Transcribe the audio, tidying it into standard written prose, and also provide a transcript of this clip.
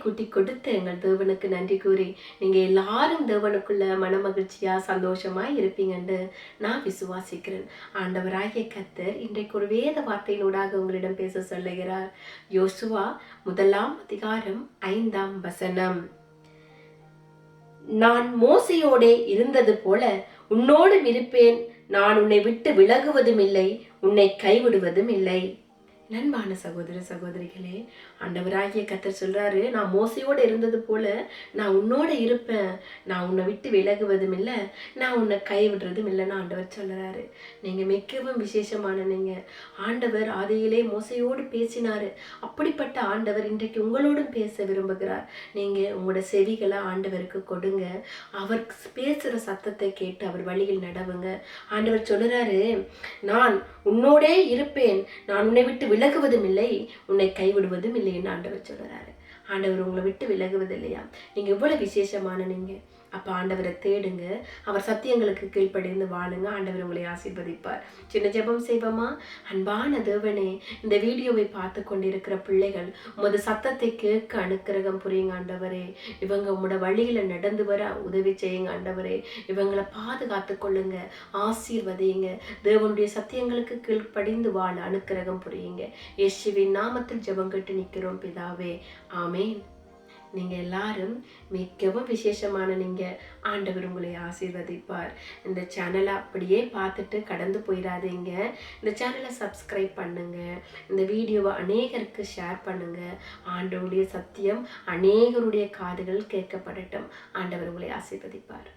கூட்டி கொடுத்த எங்கள் தேவனுக்கு நன்றி கூறி நீங்கள் எல்லாரும் தேவனுக்குள்ள மனமகிழ்ச்சியாக சந்தோஷமாக இருப்பீங்கன்னு நான் விசுவாசிக்கிறேன். ஆண்டவராகிய கர்த்தர் இன்றைக்கு ஒரு வேத வார்த்தையினூடாக உங்களிடம் பேச சொல்லுகிறார். யோசுவா 1:5 நான் மோசையோடே இருந்தது போல உன்னோடும் இருப்பேன். நான் உன்னை விட்டு விலகுவதும் இல்லை, உன்னை கைவிடுவதும் இல்லை. நண்பான சகோதர சகோதரிகளே, ஆண்டவராகிய கர்த்தர் சொல்றாரு, நான் மோசையோடு இருந்தது போல நான் உன்னோட இருப்பேன். நான் உன்னை விட்டு விலகுவதும் இல்லை, நான் உன்னை கைவிடுறதும் இல்லைன்னு ஆண்டவர் சொல்றாரு. நீங்க மிகவும் விசேஷமான நீங்க. ஆண்டவர் ஆதியிலே மோசையோடு பேசினாரு. அப்படிப்பட்ட ஆண்டவர் இன்றைக்கு உங்களோடும் பேச விரும்புகிறார். நீங்க உங்களோட செவிகளை ஆண்டவருக்கு கொடுங்க. அவர் பேசுற சத்தத்தை கேட்டு அவர் வழியில் நடவுங்க. ஆண்டவர் சொல்றாரு, நான் உன்னோடே இருப்பேன், நான் உன்னை விட்டு விலகுவதும் இல்லை, உன்னை கைவிடுவதும் இல்லை என்று ஆண்டவர் சொல்றாரு. ஆண்டவர் உங்களை விட்டு விலகுவது இல்லையா? நீங்க எவ்வளவு விசேஷமான நீங்க. அப்ப ஆண்டவரை தேடுங்க, அவர் சத்தியங்களுக்கு கீழ்ப்படிந்து வாழுங்க. ஆண்டவர் உங்களை ஆசீர்வதிப்பார். சின்ன ஜெபம் செய்வோமா? அன்பான தேவனே, இந்த வீடியோவை பார்த்து கொண்டிருக்கிற பிள்ளைகள் உமது சத்தத்தை கேட்க அனுக்கிரகம் புரியுங்க ஆண்டவரே. இவங்க உங்களோட வழியில நடந்து வர உதவி செய்யுங்க ஆண்டவரே. இவங்களை பாதுகாத்து கொள்ளுங்க, ஆசீர்வதிங்க. தேவனுடைய சத்தியங்களுக்கு கீழ்ப்படிந்து வாழ அனுக்கிரகம் புரியுங்க. இயேசுவின் நாமத்தில் ஜெபம் கேட்டு நிற்கிறோம் பிதாவே, ஆமேன். நீங்க எல்லாரும் மிகவும் விசேஷமான நீங்க. ஆண்டவர் உங்களை ஆசீர்வதிப்பார். இந்த சேனலை அப்படியே பார்த்துட்டு கடந்து போயிடாதீங்க. இந்த சேனலை சப்ஸ்கிரைப் பண்ணுங்க. இந்த வீடியோவை அநேகருக்கு ஷேர் பண்ணுங்க. ஆண்டவருடைய சத்தியம் அநேகருடைய காதுகள் கேட்கப்படட்டும். ஆண்டவர் உங்களை ஆசீர்வதிப்பார்.